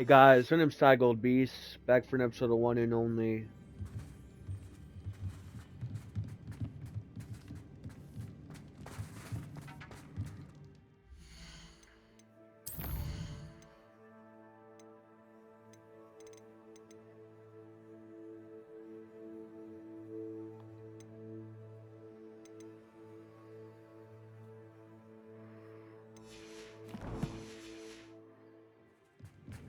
Hey guys, my name's Ty Gold Beast, back for an episode of One and Only.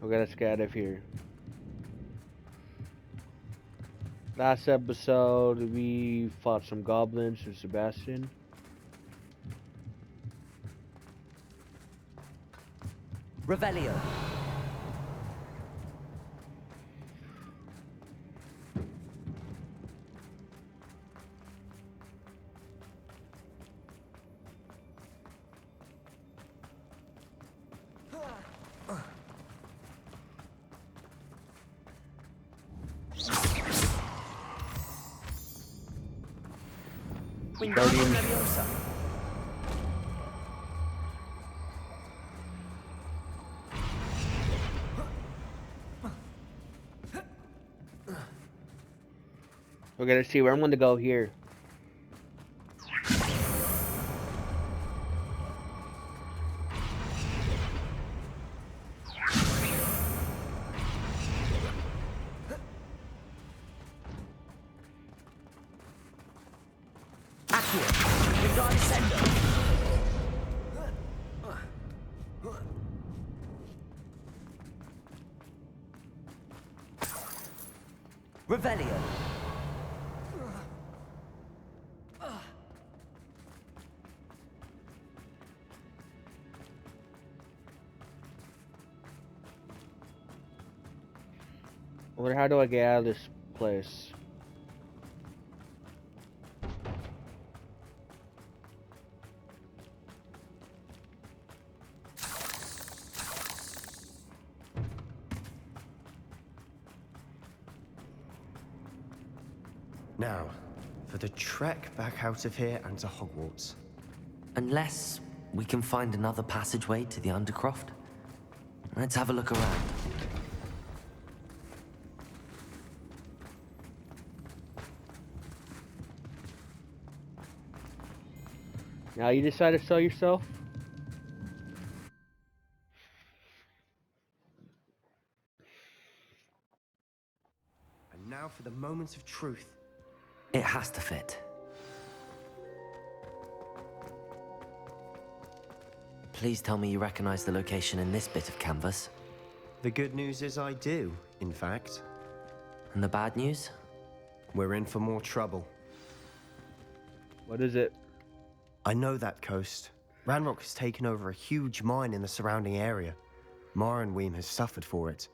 Okay, let's get out of here. Last episode, we fought some goblins with Sebastian. Revelio. Guardians. Leviosa. Okay, let's see where I'm going to go here. Accio. Wingardi Sendo. Revelio. I wonder how do I get out of this place? Now, for the trek back out of here and to Hogwarts. Unless we can find another passageway to the Undercroft. Let's have a look around. Now you decide to sell yourself? And now for the moment of truth. It has to fit. Please tell me you recognize the location in this bit of canvas. The good news is I do, in fact. And the bad news? We're in for more trouble. What is it? I know that coast. Ranrock has taken over a huge mine in the surrounding area. Mornweem has suffered for it.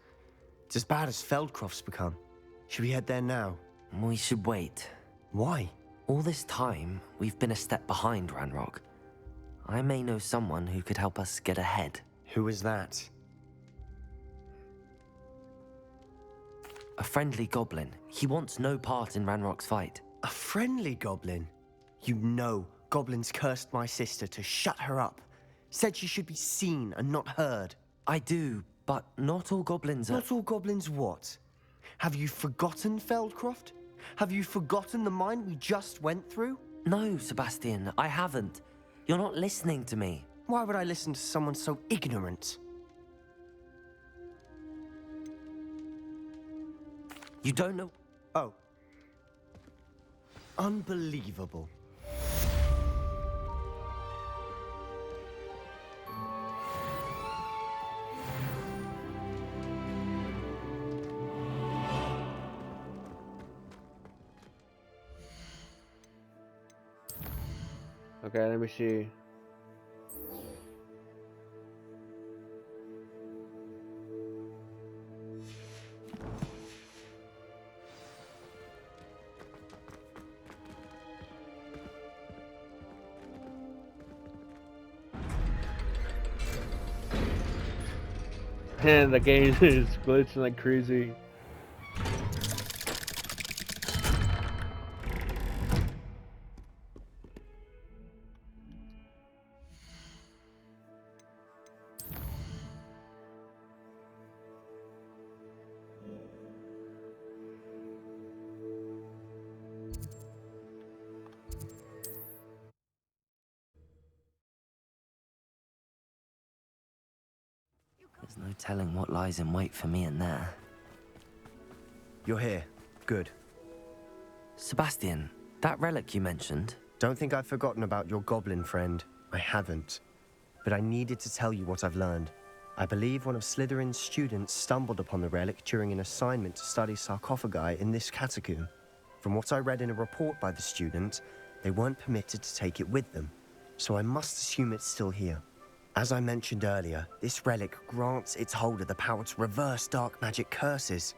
It's as bad as Feldcroft's become. Should we head there now? We should wait. Why? All this time, we've been a step behind Ranrock. I may know someone who could help us get ahead. Who is that? A friendly goblin. He wants no part in Ranrock's fight. A friendly goblin? You know goblins cursed my sister to shut her up. Said she should be seen and not heard. I do, but not all goblins are... Not all goblins what? Have you forgotten Feldcroft? Have you forgotten the mine we just went through? No, Sebastian, I haven't. You're not listening to me. Why would I listen to someone so ignorant? You don't know... Oh. Unbelievable. Okay, let me see. And the game is glitching like crazy. No telling what lies in wait for me in there. You're here. Good. Sebastian, that relic you mentioned, Don't think I've forgotten about your goblin friend. I haven't. But I needed to tell you what I've learned. I believe one of Slytherin's students stumbled upon the relic during an assignment to study sarcophagi in this catacomb. From what I read in a report by the student, they weren't permitted to take it with them, so I must assume it's still here. As I mentioned earlier, this relic grants its holder the power to reverse dark magic curses.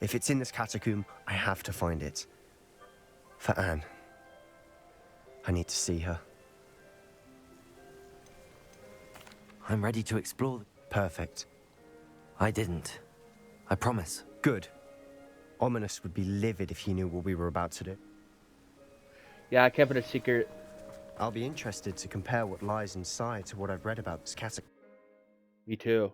If it's in this catacomb, I have to find it. For Anne. I need to see her. I'm ready to explore. Perfect. I didn't. I promise. Good. Ominous would be livid if he knew what we were about to do. Yeah, I kept it a secret. I'll be interested to compare what lies inside to what I've read about this catacomb. Me too.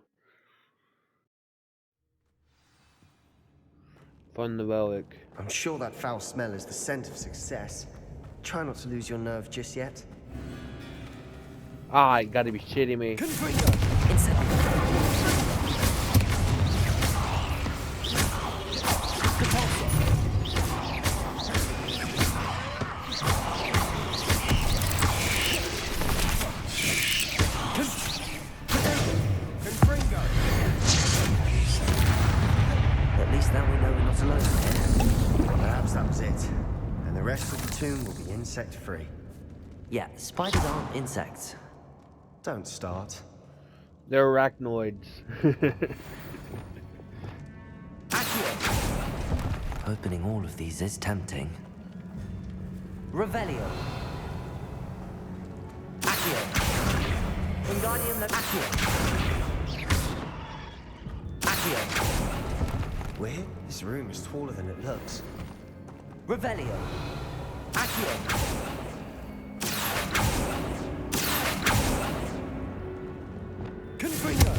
Fun the relic. I'm sure that foul smell is the scent of success. Try not to lose your nerve just yet. Ah, you gotta be shitting me. At least now we know we're not alone here. Perhaps that was it. And the rest of the tomb will be insect-free. Yeah, spiders aren't insects. Don't start. They're arachnoids. Opening all of these is tempting. Revelio. Accio. Wingardium Accio. Accio. Weird? This room is taller than it looks. Revelio. Accio. Confringo.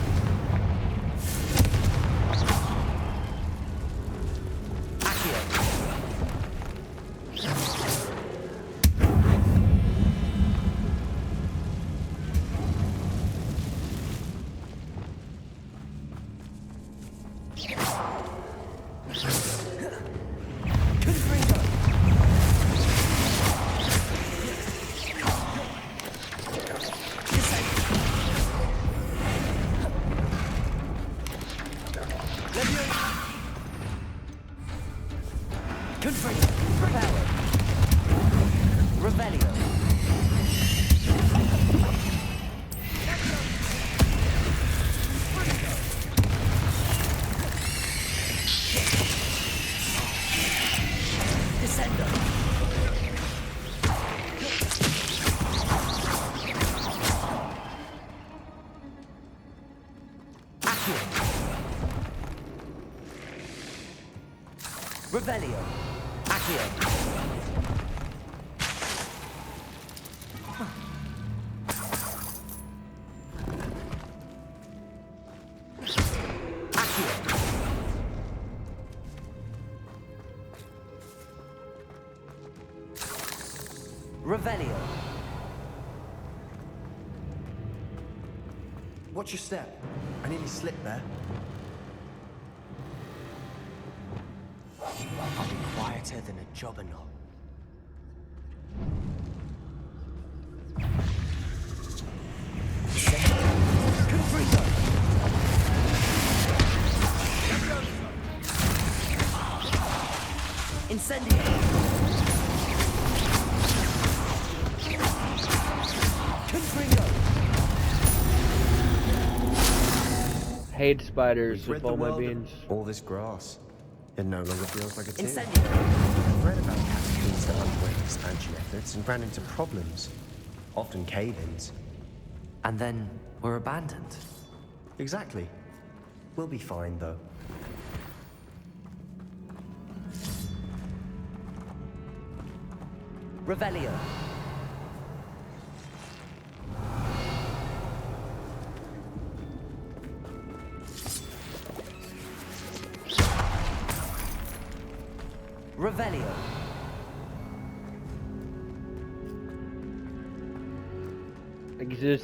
Accio. Revelio. Accio. Accio. Revelio. Watch your step. I nearly slipped there. I'll be quieter than a jobberknoll. Incendio. Confringo. Hate spiders We've with rid the all my world of beans. all this grass. It no longer feels like a tomb. Incendio. I've read about catacombs that underwent expansion efforts and ran into problems. Often cave-ins. And then we're abandoned. Exactly. We'll be fine, though. Revelio. Revelio.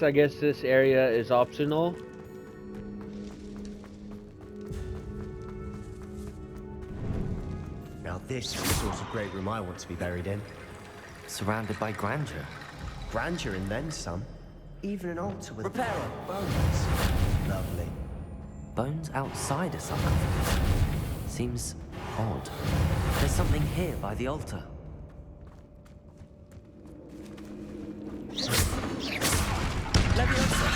I guess this area is optional. Now this is the sort of great room I want to be buried in. Surrounded by grandeur. Grandeur and then some. Even an altar with Reparo. bones. Lovely. Bones outside a sarcophagus. Seems odd. There's something here by the altar. Leviosa!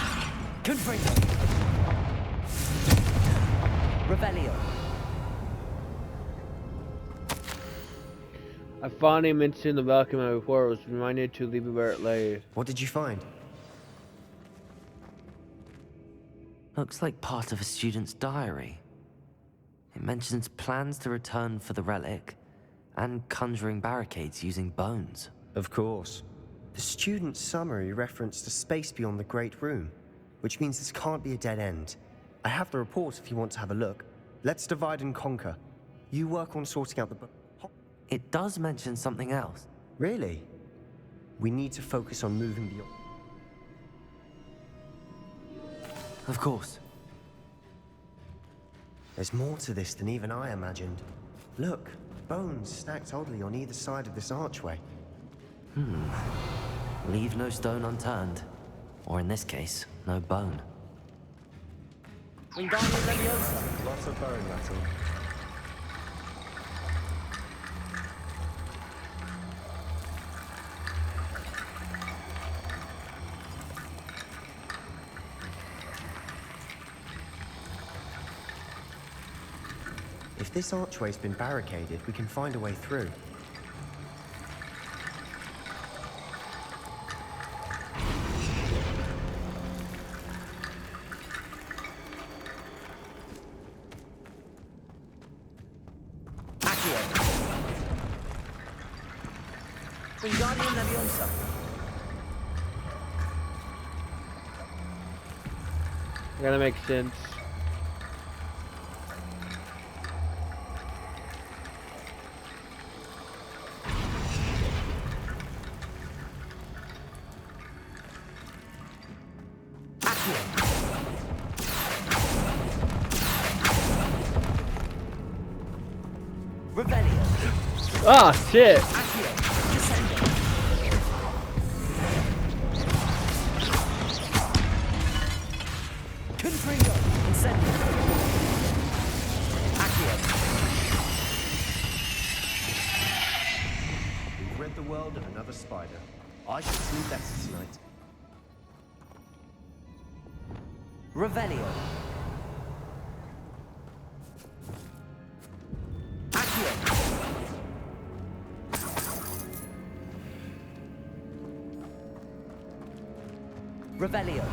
Confringo! Revelio! I finally mentioned the balcony before. I was reminded to leave it where it lay. What did you find? Looks like part of a student's diary. It mentions plans to return for the relic and conjuring barricades using bones. Of course. The student's summary referenced a space beyond the Great Room, which means this can't be a dead end. I have the report if you want to have a look. Let's divide and conquer. You work on sorting out the It does mention something else. Really? We need to focus on moving beyond. Of course. There's more to this than even I imagined. Look, bones stacked oddly on either side of this archway. Leave no stone unturned. Or in this case, no bone. Wingardium Leviosa. Lots of bone rattle. If this archway's been barricaded, we can find a way through. Wingardium Leviosa. That makes sense. Revelio. Ah, shit! Accio. Descendo. Confringo. Incendio. Accio. We've rid the world of another spider. I should sleep better tonight. Revelio. Accio. Revelio.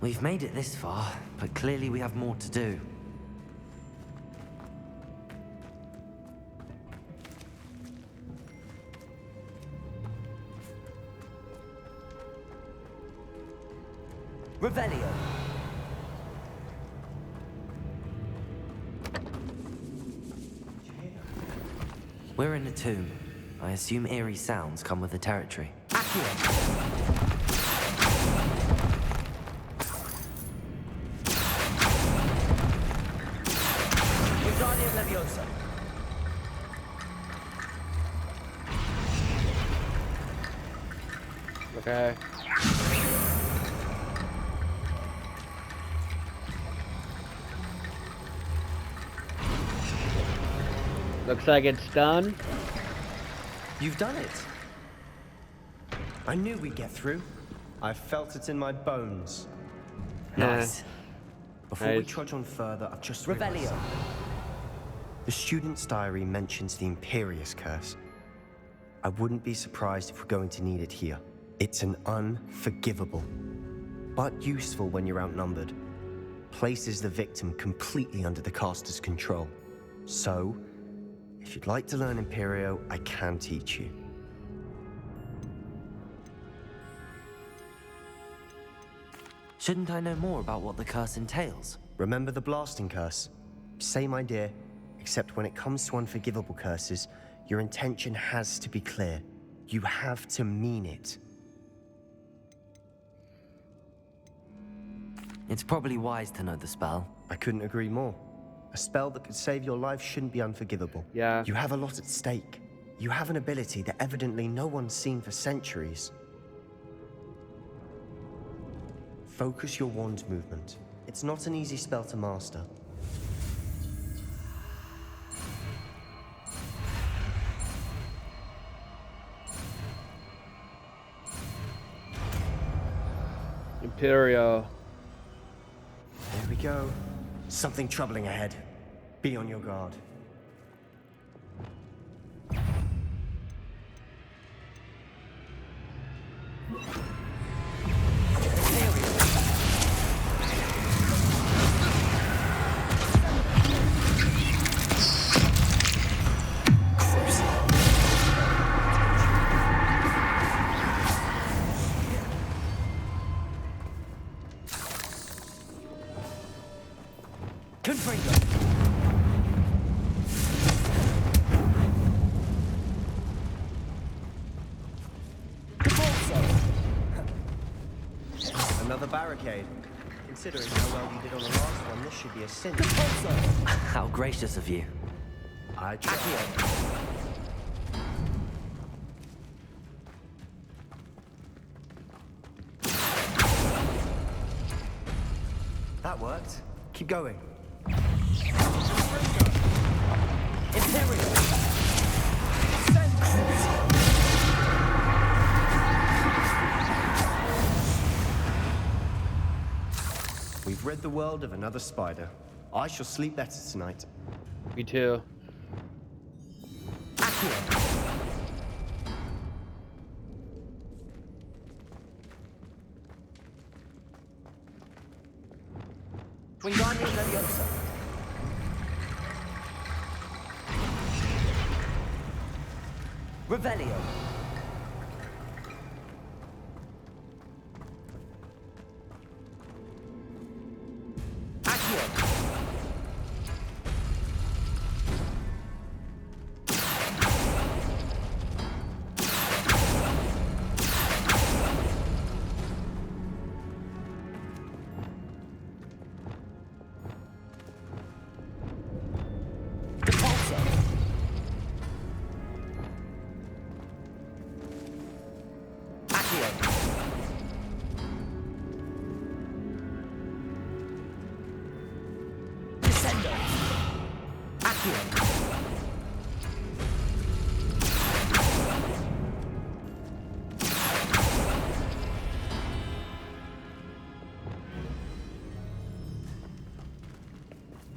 We've made it this far, but clearly we have more to do. Revelio. We're in a tomb. I assume eerie sounds come with the territory. Accio. Wingardium Leviosa. Okay. Looks like it's done. You've done it. I knew we'd get through. I felt it in my bones. Nice. Before we Nice. trudge on further, I've just Revelio. realized something. The student's diary mentions the Imperious Curse. I wouldn't be surprised if we're going to need it here. It's an unforgivable, but useful when you're outnumbered. Places the victim completely under the caster's control. So, If you'd like to learn Imperio, I can teach you. Shouldn't I know more about what the curse entails? Remember the blasting curse? Same idea, except when it comes to unforgivable curses, your intention has to be clear. You have to mean it. It's probably wise to know the spell. I couldn't agree more. A spell that could save your life shouldn't be unforgivable. Yeah. You have a lot at stake. You have an ability that evidently no one's seen for centuries. Focus your wand movement. It's not an easy spell to master. Imperio. There we go. Something troubling ahead. Be on your guard. Another barricade. Considering how well you did on the last one, this should be a sin. How gracious of you. I tried. That worked. Keep going. Imperial! We've rid the world of another spider. I shall sleep better tonight. Me too. Wingardium Leviosa. Revelio.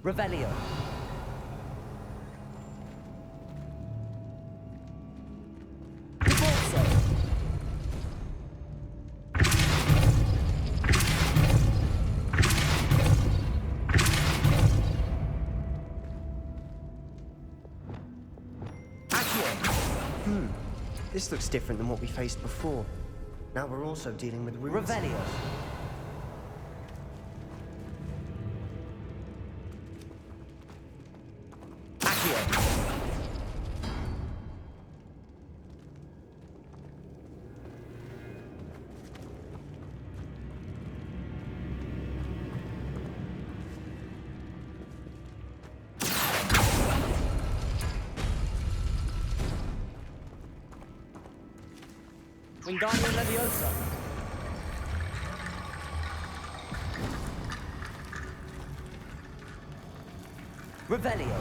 Revelio. This looks different than what we faced before. Now we're also dealing with runes. Revelio. Wingardium Leviosa. Revelio.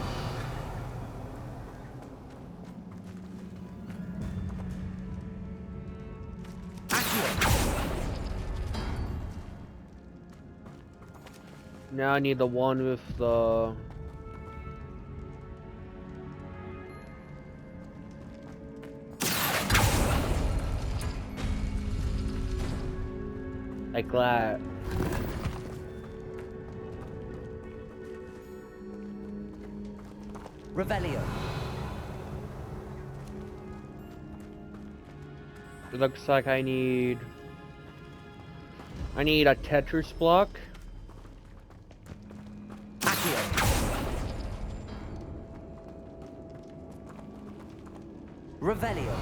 Now I need the one with the... like that. Revelio. It looks like I need a Tetris block. Revelio.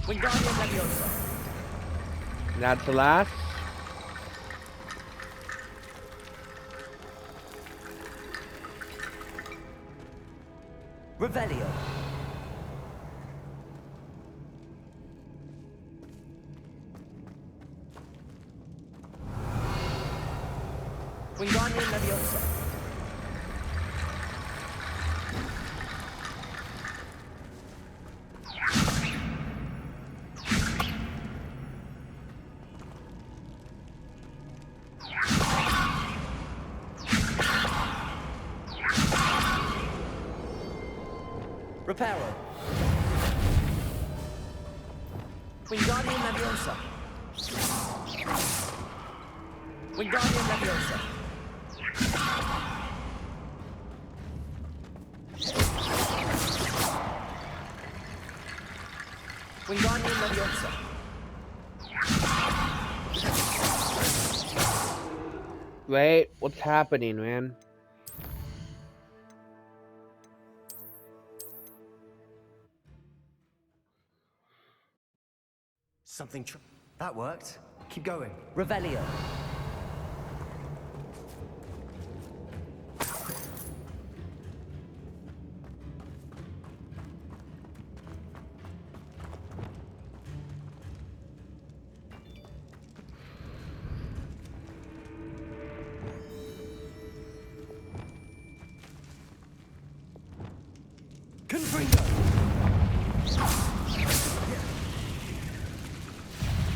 Wingardium Leviosa. That's the last. Revelio. Wingardium Leviosa. Reparo. Wingardium Leviosa. Wingardium Leviosa. Wingardium Leviosa. Wait, what's happening, man? That worked. Keep going. Revelio. Confringo.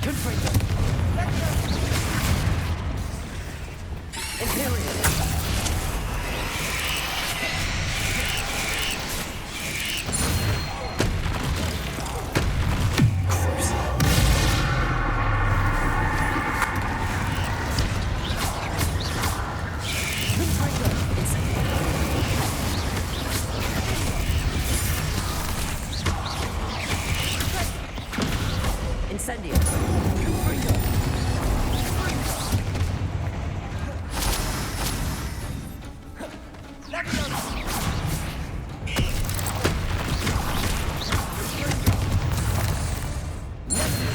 Confringo. Imperial. Incendio.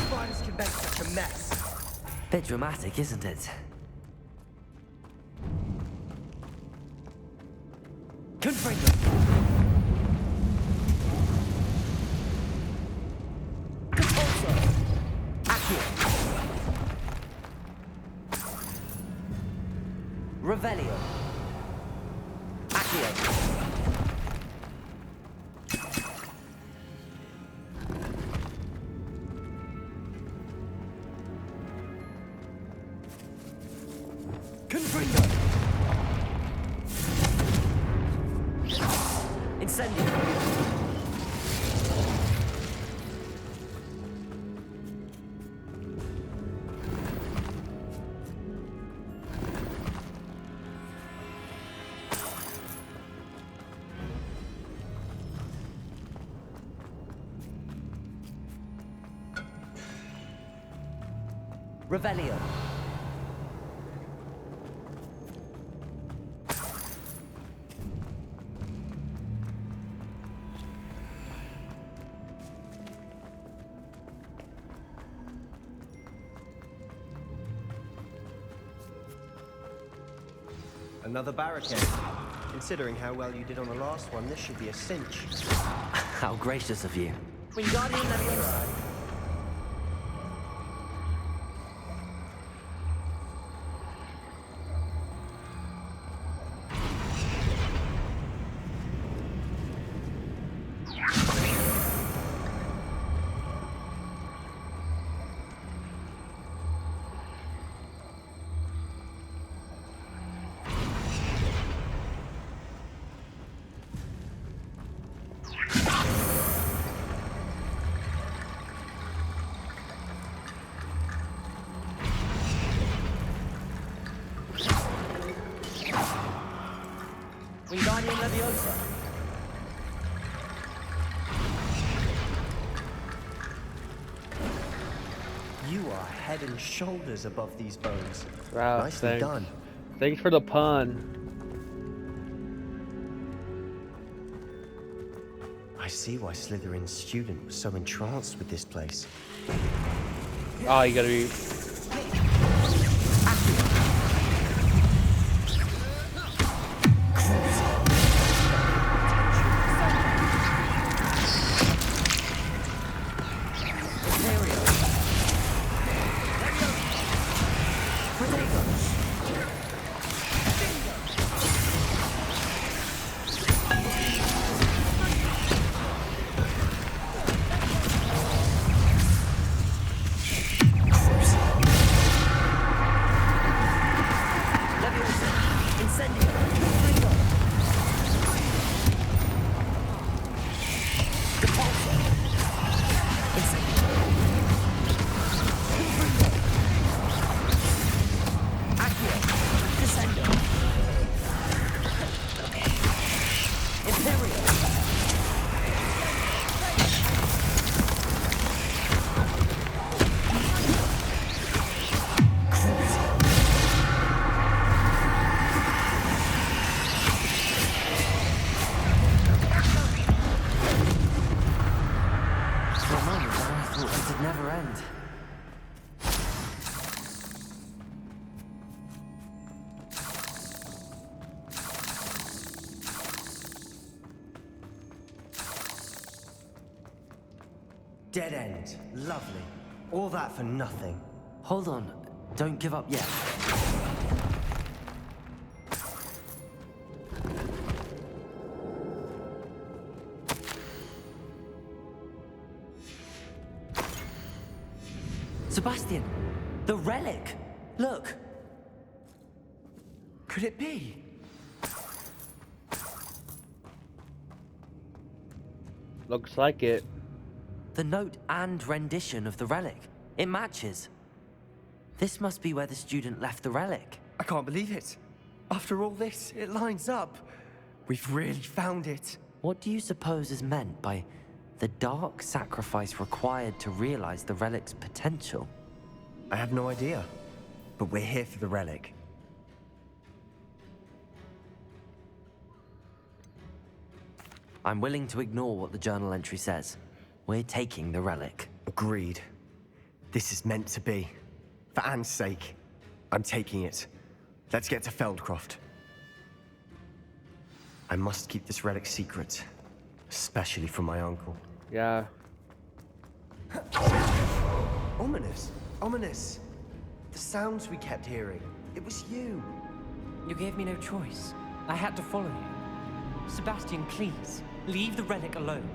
Spiders can make such a mess. Bit dramatic, isn't it? Confringo. Compulso. Accio. Revelio. Accio. Confringo. Incendio. Revelio. Another barricade. Considering how well you did on the last one, this should be a cinch. How gracious of you. Wingardium Leviosa. Wingardium Leviosa. You are head and shoulders above these bones. Wow, Nicely thanks. done. Thanks for the pun. I see why Slytherin's student was so entranced with this place. Oh, you gotta be. Dead end. Lovely. All that for nothing. Hold on. Don't give up yet. Sebastian! The relic! Look! Could it be? Looks like it. The note and rendition of the relic. It matches. This must be where the student left the relic. I can't believe it. After all this, it lines up. We've really found it. What do you suppose is meant by the dark sacrifice required to realize the relic's potential? I have no idea. But we're here for the relic. I'm willing to ignore what the journal entry says. We're taking the relic. Agreed. This is meant to be. For Anne's sake, I'm taking it. Let's get to Feldcroft. I must keep this relic secret, especially from my uncle. Yeah. Ominous! Ominous! The sounds we kept hearing. It was you. You gave me no choice. I had to follow you. Sebastian, please, leave the relic alone.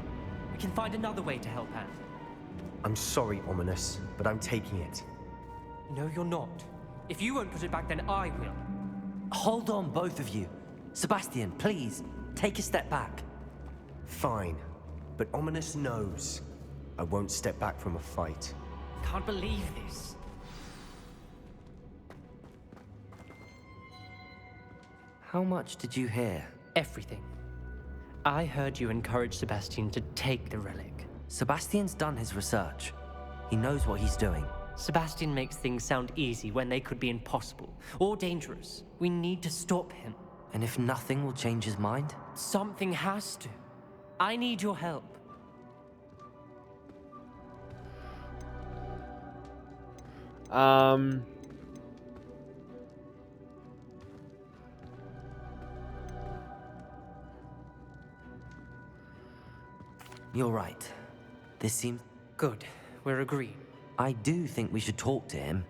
We can find another way to help Anne. I'm sorry, Ominous, but I'm taking it. No, you're not. If you won't put it back, then I will. Hold on, both of you. Sebastian, please, take a step back. Fine, but Ominous knows I won't step back from a fight. Can't believe this. How much did you hear? Everything. I heard you encourage Sebastian to take the relic. Sebastian's done his research. He knows what he's doing. Sebastian makes things sound easy when they could be impossible or dangerous. We need to stop him. And if nothing will change his mind? Something has to. I need your help. You're right. This seems... Good. We're agreed. I do think we should talk to him,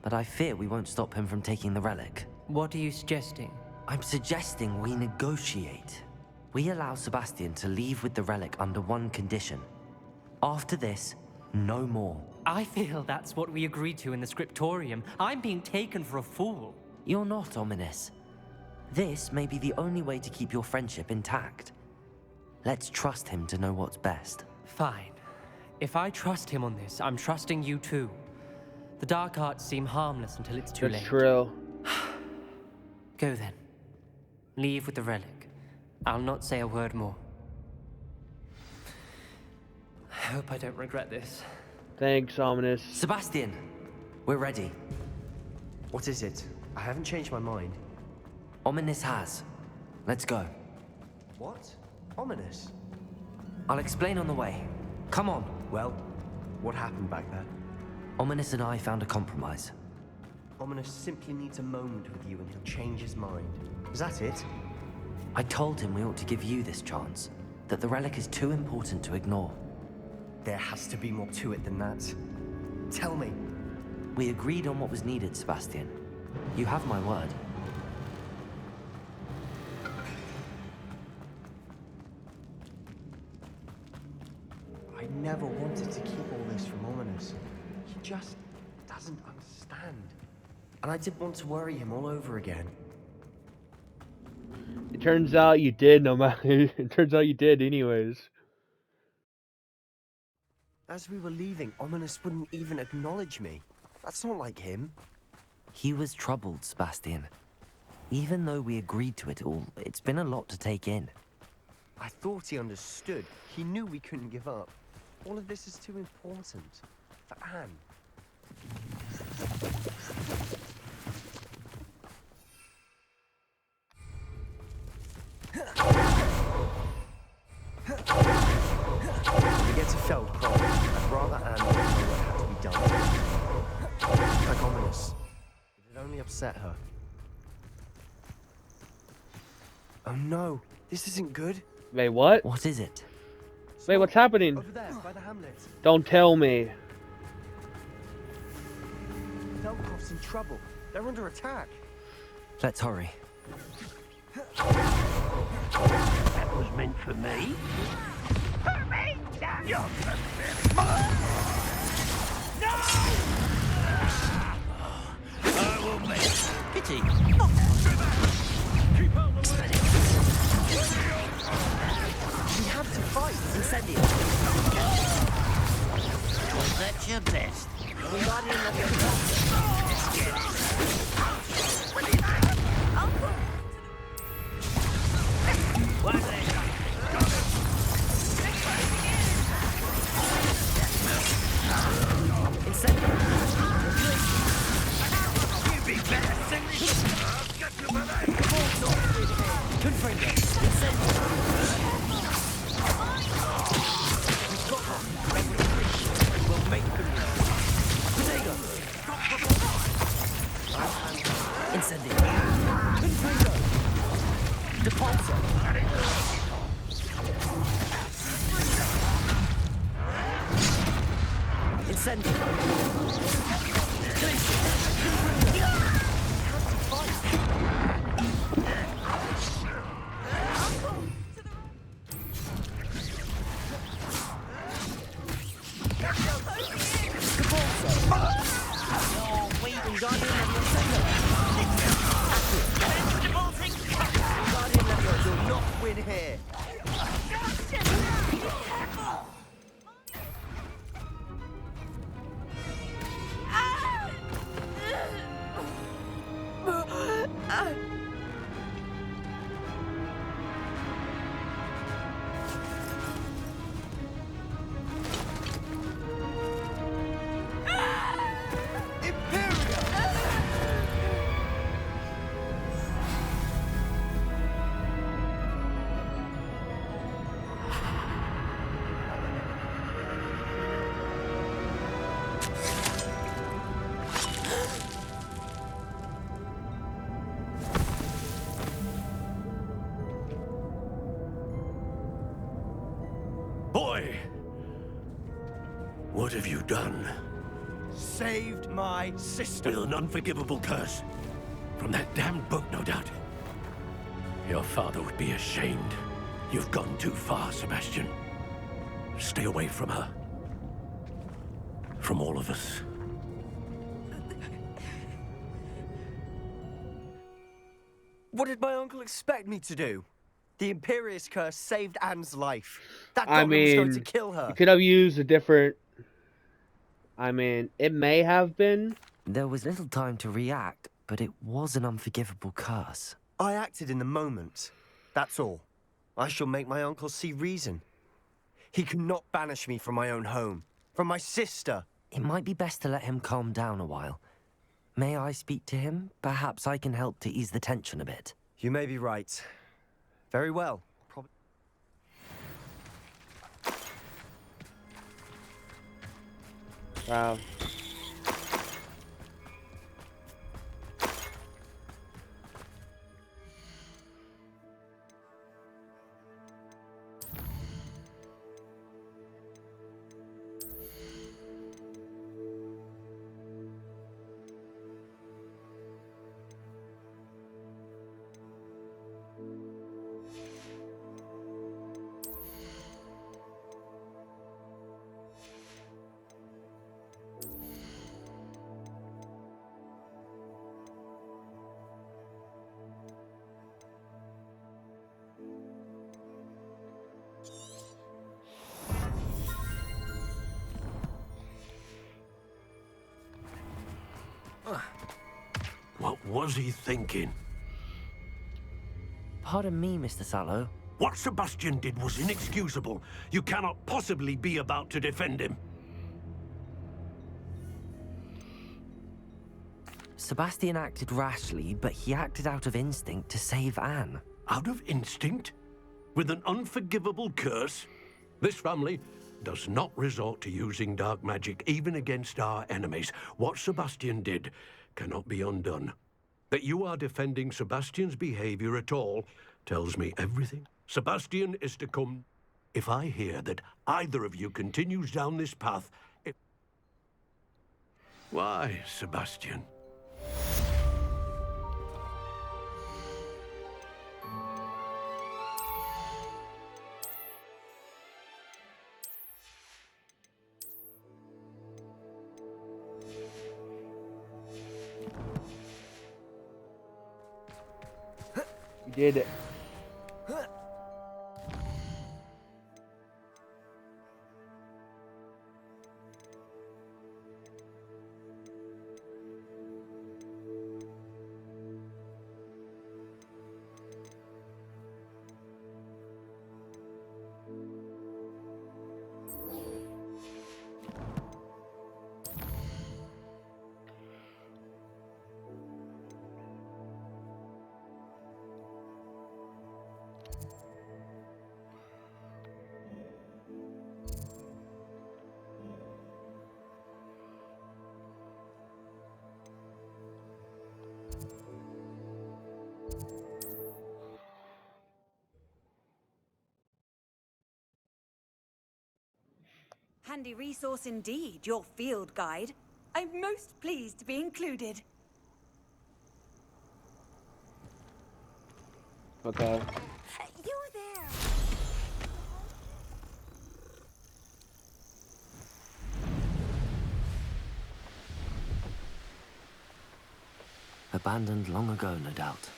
but I fear we won't stop him from taking the relic. What are you suggesting? I'm suggesting we negotiate. We allow Sebastian to leave with the relic under one condition. After this, no more. I feel that's what we agreed to in the scriptorium. I'm being taken for a fool. You're not, Ominous. This may be the only way to keep your friendship intact. Let's trust him to know what's best. Fine. If I trust him on this, I'm trusting you too. The dark arts seem harmless until it's too That's late. true. Go then. Leave with the relic. I'll not say a word more. I hope I don't regret this. Thanks, Ominous. Sebastian, we're ready. What is it? I haven't changed my mind. Ominous has. Let's go. What? Ominous? I'll explain on the way. Come on. Well, what happened back there? Ominous and I found a compromise. Ominous simply needs a moment with you and he'll change his mind. Is that it? I told him we ought to give you this chance, that the relic is too important to ignore. There has to be more to it than that. Tell me. We agreed on what was needed, Sebastian. You have my word. I never wanted to keep all this from Ominous. He just doesn't understand. And I didn't want to worry him all over again. It turns out you did, no matter. It turns out you did, anyways. As we were leaving, Ominous wouldn't even acknowledge me. That's not like him. He was troubled, Sebastian. Even though we agreed to it all, it's been a lot to take in. I thought he understood. He knew we couldn't give up. All of this is too important. For Anne. When we get to Feldcroft, I'd rather Anne know what had to be done. Like Ominous. It'd only upset her. Oh no, this isn't good. Wait, what? What is it? Wait, what's happening? Over there, by the hamlet. Don't tell me. Feldcroft's in trouble. They're under attack. Let's hurry. That was meant for me. For me? You're no! I will make Pity. keep out the way. We have to fight. Incendio. Was that your best? One leg. Incendio. You be better than this. I've got to believe. Confringo. Incendio. We'll make them. Protego. Incendio. Confringo. Depulso. Incendio. You'll not win here. Boy! What have you done? Saved my sister. With an unforgivable curse. From that damned book, no doubt. Your father would be ashamed. You've gone too far, Sebastian. Stay away from her. From all of us. What did my uncle expect me to do? The Imperious curse saved Anne's life. That I goblin was going to mean, kill her. you could have used a different. I mean, it may have been. There was little time to react, but it was an unforgivable curse. I acted in the moment. That's all. I shall make my uncle see reason. He cannot banish me from my own home, from my sister. It might be best to let him calm down a while. May I speak to him? Perhaps I can help to ease the tension a bit. You may be right. Very well. Wow. What was he thinking? Pardon me, Mr. Sallow. What Sebastian did was inexcusable. You cannot possibly be about to defend him. Sebastian acted rashly, but he acted out of instinct to save Anne. Out of instinct? With an unforgivable curse? This family does not resort to using dark magic even against our enemies. What Sebastian did cannot be undone. That you are defending Sebastian's behavior at all tells me everything. Sebastian is to come. If I hear that either of you continues down this path... Why, Sebastian? You did it. Handy resource indeed, your field guide. I'm most pleased to be included. Okay. You're there! Abandoned long ago, no doubt.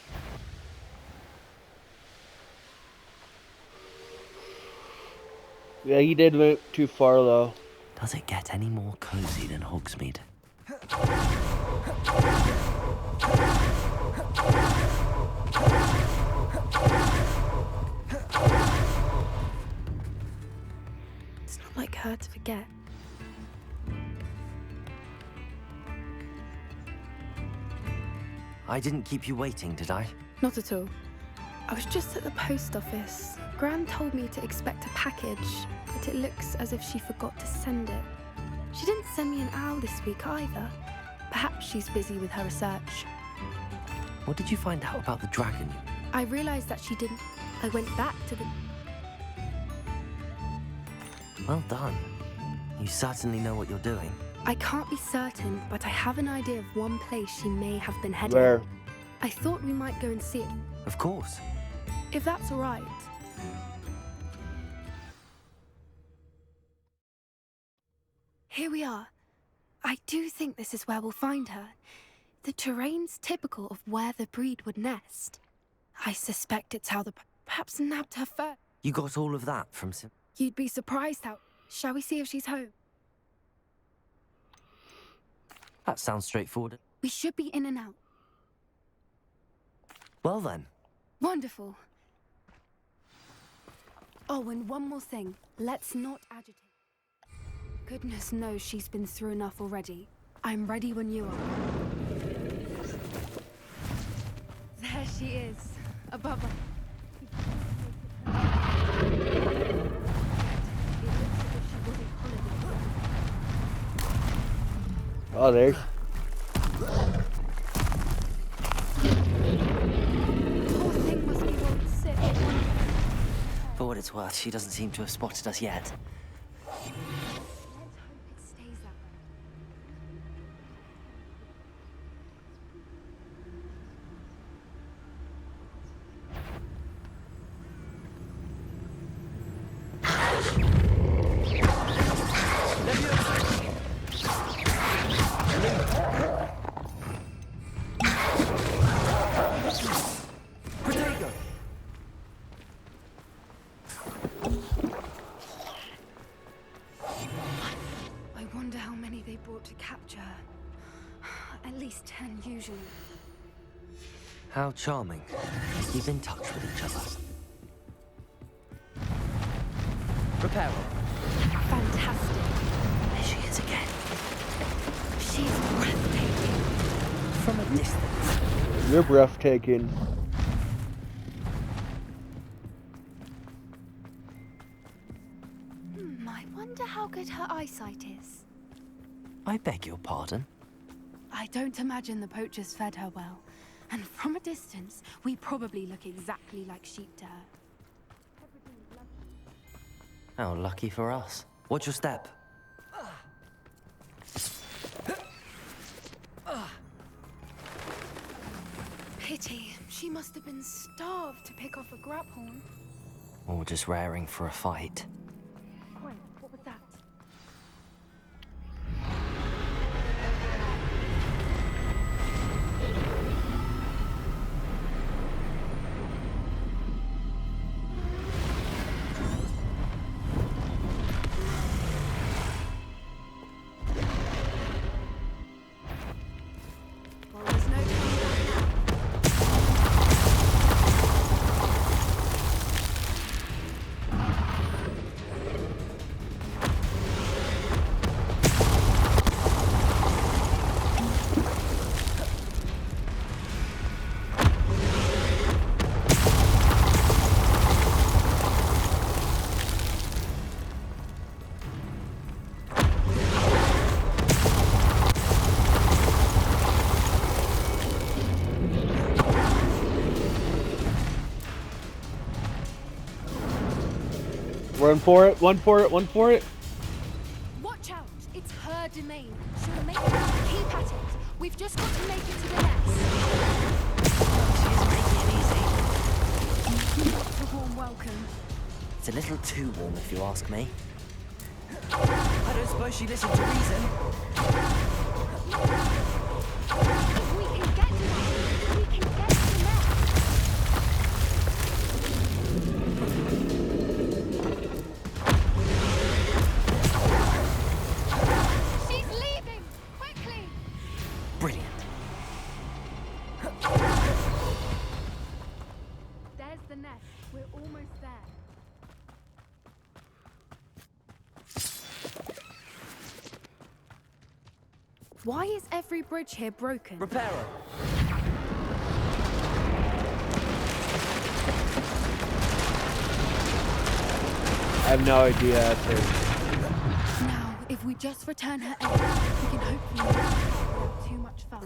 Yeah, he did went too far though. Does it get any more cozy than Hogsmeade? It's not like her to forget. I didn't keep you waiting, did I? Not at all. I was just at the post office. Gran told me to expect a package, but it looks as if she forgot to send it. She didn't send me an owl this week either. Perhaps she's busy with her research. What did you find out about the dragon? I realized that she didn't. I went back to the... Well done. You certainly know what you're doing. I can't be certain, but I have an idea of one place she may have been heading. Where? I thought we might go and see it. Of course. If that's all right. Here we are. I do think this is where we'll find her. The terrain's typical of where the breed would nest. I suspect it's how the perhaps nabbed her first. You got all of that from You'd be surprised how... Shall we see if she's home? That sounds straightforward. We should be in and out. Well then. Wonderful. Oh, and one more thing. Let's not agitate. Goodness knows she's been through enough already. I'm ready when you are. There she is, above us. Oh, there. Poor thing must be well sick. For what it's worth, she doesn't seem to have spotted us yet. Let's hope it stays that way. I wonder how many they brought to capture her. At least 10 usually. How charming. Keep in touch with each other. Reparo. Fantastic. There she is again. She's breathtaking. From a distance. You're breathtaking. I wonder how good her eyesight is. I beg your pardon? I don't imagine the poachers fed her well. And from a distance, we probably look exactly like sheep to her. How lucky for us. Watch your step. Pity. She must have been starved to pick off a grabhorn. Or just raring for a fight. Quiet. What was that? Well, there's no turning back now. Run for it, one for it, one for it. Watch out! It's her domain. She'll make it. Keep at it. We've just got to make it to the nest. She isn't making it easy. Not a warm welcome. It's a little too warm, if you ask me. I don't suppose she listened to reason. If we can get to that, we can get to the nest. She's leaving! Quickly! Brilliant. There's the nest. We're almost there. Why is every bridge here broken? Reparo. I have no idea. Actually. Now, if we just return her egg, we can hopefully make it without too much fuss.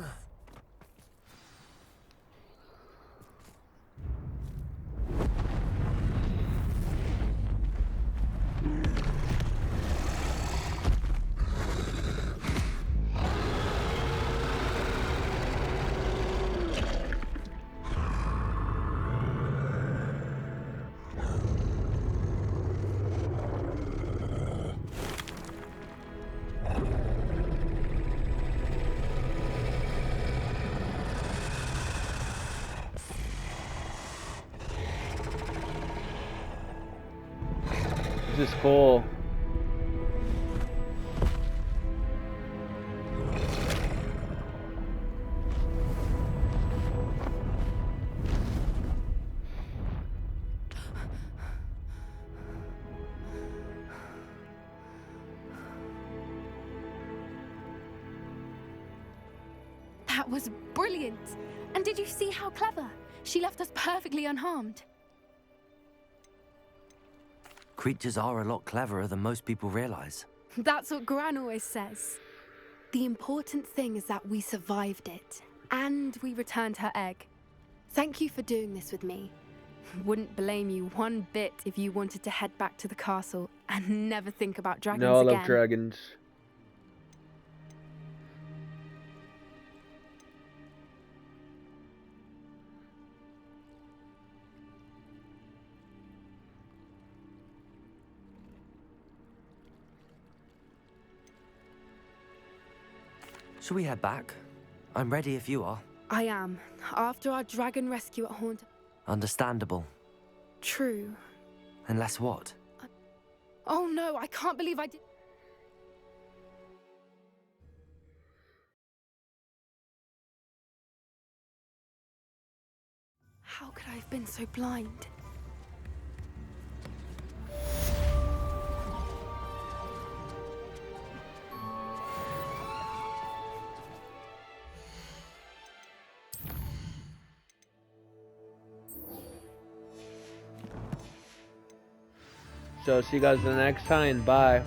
This is cool. That was brilliant. And did you see how clever? She left us perfectly unharmed. Creatures are a lot cleverer than most people realize. That's what Gran always says. The important thing is that we survived it, and we returned her egg. Thank you for doing this with me. Wouldn't blame you one bit if you wanted to head back to the castle and never think about dragons No, I again. love dragons. Shall we head back? I'm ready if you are. I am. After our dragon rescue at Haunt... Understandable. True. Unless what? Oh no, I can't believe I did... How could I have been so blind? So see you guys the next time. Bye.